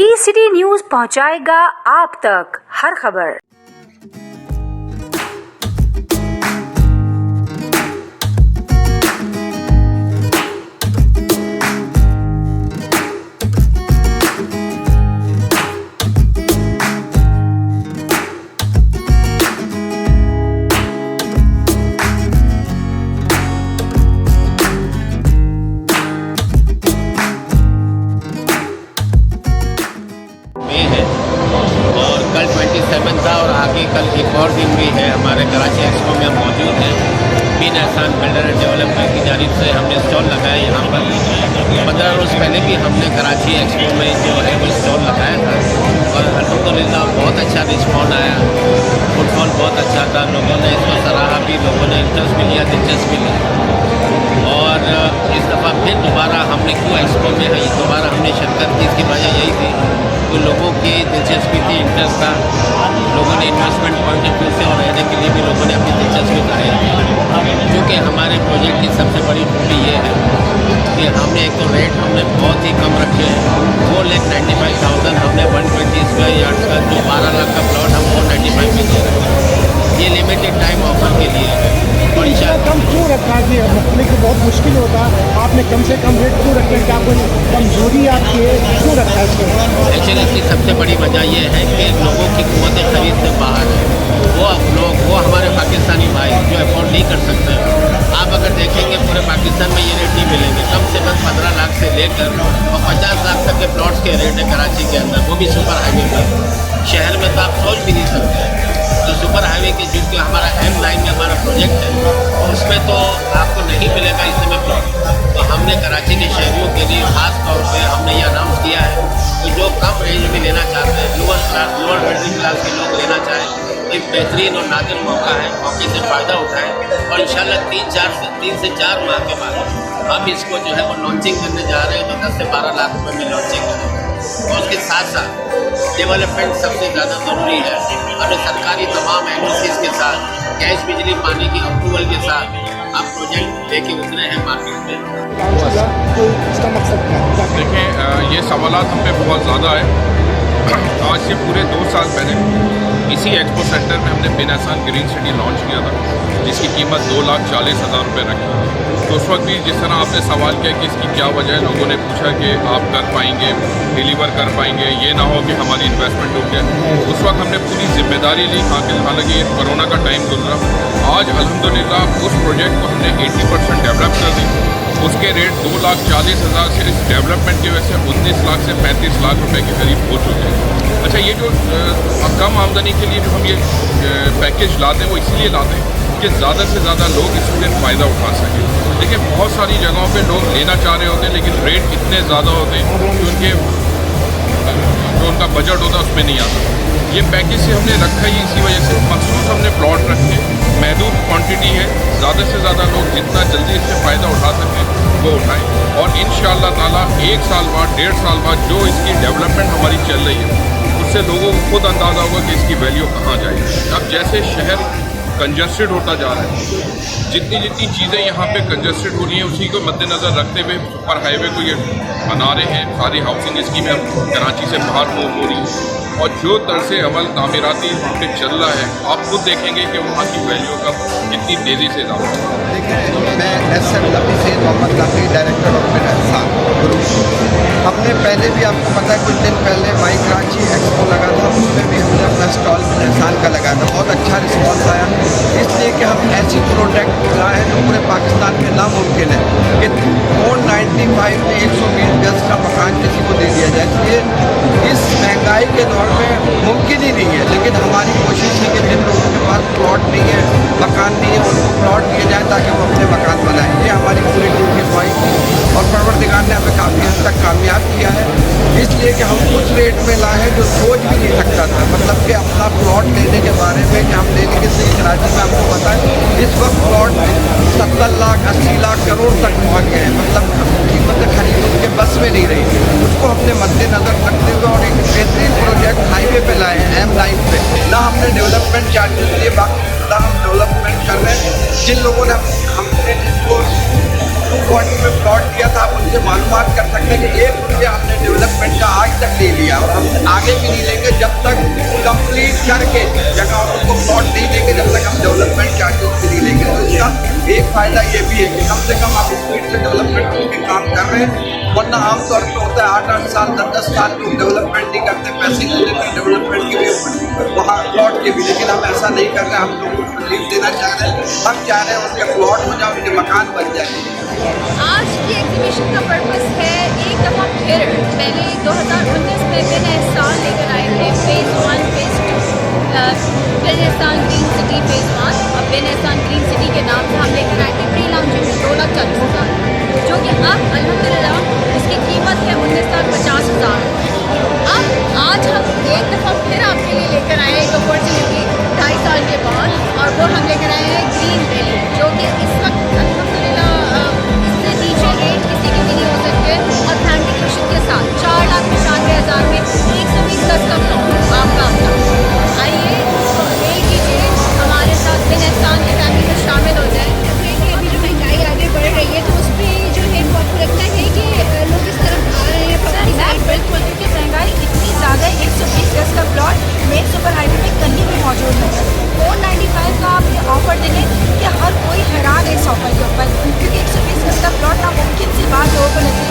ई-सिटी news पहुंचाएगा आप तक हर खबर। और कल 27 था और आगे कल एक और दिन भी है। हमारे कराची एक्सपो में हम मौजूद हैं। बिन एहसान बिल्डर एंड डेवलपर की जानिब से हमने स्टॉल लगाया यहाँ पर। 15 रोज़ पहले भी हमने कराची एक्सपो में जो है वो स्टॉल लगाया था और अल्हम्दुलिल्लाह बहुत अच्छा रिस्पॉन्ड आया। फुटफॉल बहुत अच्छा था, लोगों ने इसको सराहा भी, लोगों ने इंटरेस्ट भी लिया, दिलचस्पी ली। और इस दफ़ा फिर दोबारा हमने क्यों एक्सपो में है दोबारा हमने शिरकत की, इसकी वजह यही थी कि लोगों की दिलचस्पी थी, इंटरेस्ट था। लोगों ने इन्वेस्टमेंट पॉइंट ऑफ व्यू से और रहने के लिए भी लोगों ने अपनी दिलचस्पी दिखाई। क्योंकि हमारे प्रोजेक्ट की सबसे बड़ी खूबी ये है कि हमने एक तो रेट हमने बहुत ही कम रखे हैं। 4,95,000 हमने 120 स्क्वायर यार्ड्स का जो 12 लाख का प्लॉट हम 495 में दे रहे हैं। ये लिमिटेड टाइम ऑफर के लिए है। और कम क्यों रखा कि मुख्तलिफ बहुत मुश्किल होता, आपने कम से कम रेट क्यों रखे? क्या कोई कमजोरी आपकी है, क्यों रखा है इसको? एक्चुअली इसकी सबसे बड़ी वजह यह है कि लोगों की क़ुव्वत खरीद से बाहर है। वो हमारे पाकिस्तानी भाई जो अफोर्ड नहीं कर सकते। आप अगर देखेंगे पूरे पाकिस्तान में ये रेट नहीं मिलेंगे। कम से कम 15 लाख से लेकर और 50 लाख तक के प्लॉट्स के रेट है कराची के अंदर, वो भी सुपर हाईवे पर। शहर में तो आप सोच भी नहीं सकते। तो सुपर हाईवे के जो हमारा M9 में हमारा प्रोजेक्ट है उसमें तो आपको नहीं मिलेगा इस समय प्लॉट। तो हमने कराची के शहरियों के लिए ख़ास तौर पे हमने ये अनाउंस किया है कि जो कम रेंज में लेना चाहते हैं, लोअर मिडिल क्लास के लोग लेना चाहें, एक बेहतरीन और नादिर मौका है, मौके से फ़ायदा उठाएं। और इंशाल्लाह 3 से 4 माह के बाद हम इसको जो है वो लॉन्चिंग करने जा रहे हैं। तो 10 से 12 लाख रुपये में लॉन्चिंग करेंगे। और उसके साथ साथ डेवलपमेंट सबसे ज़्यादा ज़रूरी है। हमें सरकारी तमाम एजेंसीज के साथ गैस बिजली पानी की अप्रूवल के साथ आप प्रोजेक्ट लेके उतरे हैं मार्केट में। तो इसका मकसद क्या है? देखें, ये सवालात हम पे बहुत ज़्यादा है। आज से पूरे 2 साल पहले इसी एक्सपो सेंटर में हमने बिन एहसान ग्रीन सिटी लॉन्च किया था, जिसकी कीमत 2,40,000 रुपये रखी। तो उस वक्त भी जिस तरह आपने सवाल किया कि इसकी क्या वजह है, लोगों ने पूछा कि आप कर पाएंगे, डिलीवर कर पाएंगे, ये ना हो कि हमारी इन्वेस्टमेंट डूब जाए। उस वक्त हमने पूरी जिम्मेदारी ली। हालांकि ये कोरोना का टाइम गुजरा। आज अल्हम्दुलिल्लाह उस प्रोजेक्ट को हमने 80% डेवलप कर दी। उसके रेट 2,40,000 से इस डेवलपमेंट की वजह से 19 लाख से 35 लाख रुपए के करीब हो चुके हैं। अच्छा, ये जो कम आमदनी के लिए जो हम ये पैकेज लाते हैं वो इसीलिए लाते हैं कि ज़्यादा से ज़्यादा लोग इससे फ़ायदा उठा सकें। देखिए, बहुत सारी जगहों पे लोग लेना चाह रहे होते हैं लेकिन रेट इतने ज़्यादा होते हैं कि जो उनका बजट होता है उसमें नहीं आता। ये पैकेज से हमने रखा ही इसी वजह से, मखसूस हमने प्लॉट रखे, महदूद क्वांटिटी है, ज़्यादा से ज़्यादा लोग जितना जल्दी इससे फ़ायदा उठा सकें वो उठाएं। और इंशाअल्लाह ताला 1 साल बाद 1.5 साल बाद जो इसकी डेवलपमेंट हमारी चल रही है उससे लोगों को खुद अंदाज़ा होगा कि इसकी वैल्यू कहाँ जाएगी। अब जैसे शहर कंजस्टेड होता जा रहा है, जितनी चीज़ें यहाँ पे कंजस्टेड हो रही हैं उसी को मद्देनज़र रखते हुए सुपर हाईवे को ये बना रहे हैं। सारी हाउसिंग स्कीमें अब कराची से बाहर मूव हो रही हैं और जो तरसे अमल तामीराती वहाँ पे चल रहा है, आप खुद देखेंगे कि वहाँ की वैल्यू का कितनी तेज़ी से इजाफा हो रहा है। देखिए, मैं SM Lafi Syed Mohammad Lafi, director of Bin Ehsan group. हमने पहले भी आपको पता है कुछ दिन पहले माई कराची एक्सपो लगा था, उसमें भी हमने अपना स्टॉल बिन एहसान का लगाया था। बहुत अच्छा रिस्पॉन्स आया, इसलिए कि हम ऐसी प्रोडक्ट लाए हैं जो पूरे पाकिस्तान में नामुमकिन है कि 495 में 120 गज का मकान किसी को दे दिया जाए। इसलिए इस महंगाई के दौर में मुमकिन ही नहीं है। लेकिन हमारी कोशिश है कि जिन लोगों के पास प्लॉट नहीं है, मकान नहीं है, उनको प्लॉट दिए जाए ताकि वो अपने मकान बनाएं। ये हमारी पूरी टीम की ख्वाहिश है और परवरदिगार ने हमें काफ़ी हद तक कामयाब किया है। इसलिए कि हम उस रेट में लाए हैं जो सोच भी नहीं सकता था। मतलब कि अपना प्लॉट लेने के बारे में कि हम ले लेंगे सही। कराची में आपको पता है इस वक्त प्लॉट 70 लाख 80 लाख करोड़ तक पहुँच गए हैं। मतलब कीमतें खरीद उनके बस में नहीं रही। उसको हमने मद्देनज़र रखते हुए और एक बेहतरीन प्रोजेक्ट हाईवे पे लाए हैं M9 पे। ना हमने डेवलपमेंट चार्जेस लिए, बाकी ना हम डेवलपमेंट कर रहे हैं। जिन लोगों ने हमने जिसको 240 में प्लॉट दिया था, आप उनसे मालूमात कर सकते हैं कि 1 रुपया हमने डेवलपमेंट का आज तक ले लिया। लिया और हम आगे भी नहीं लेंगे जब तक कंप्लीट करके जगह उनको प्लॉट नहीं देंगे, जब तक हम डेवलपमेंट चार्जेस नहीं लेंगे। तो इसका एक फायदा ये भी है कि कम से कम आप स्पीड से डेवलपमेंट के काम कर रहे हैं, वरना आमतौर पर होता है 8-8 साल 10-10 साल लोग डेवलपमेंट नहीं करते, पैसे नहीं देते डेवलपमेंट के भी वहाँ प्लॉट के भी, लेकिन हम ऐसा नहीं कर रहे, हम लोगों को रिलीफ देना चाह रहे हैं। हम चाह रहे हैं उनके प्लॉट हो जाए, उनके मकान बन जाए। आज की एग्जीबिशन का पर्पस है एक दफ़ा फिर पहले 2019 में बिन एहसान लेकर आए थे फेज़ 1 फेज़ 2 बिन एहसान ग्रीन सिटी फेज़ 1 और बिन एहसान ग्रीन सिटी के नाम से हम लेकर आए थे प्री लॉन्चिंग में 2,40,000, जो कि अब अल्हम्दुलिल्लाह उसकी कीमत है 19,50,000। अब आज हम एक दफ़ा फिर आपके लिए लेकर आए एक अपॉर्चुनिटी 2.5 साल के बाद, और वो हम लेकर आए हैं ग्रीन वैली, जो कि इस वक्त अल्हम्दुलिल्लाह इससे नीचे रेट किसी की भी नहीं हो सकते और फैमिलिकेशन के साथ 4,95,000 में 120 गज का प्लॉट आपका अपना। आइए ले कीजिए, हमारे साथ बिन एहसान की फैमिली में शामिल हो जाए। कि अभी जो महंगाई आगे बढ़ रही है तो उस पर जो है वो आपको लगता है कि लोग इस तरफ आ रहे हैं प्रॉपर्टी साइड पर? बिल्कुल, क्योंकि महंगाई इतनी ज़्यादा है, 120 गज का प्लॉट मेन सुपर हाईवे में कहीं भी मौजूद नहीं है। 495 का आप ये ऑफर देंगे कि हर कोई हैरान है इस ऑफर के ऊपर, क्योंकि 120 गज का प्लॉट नामुमकिन सी बात लोगों को लगती है।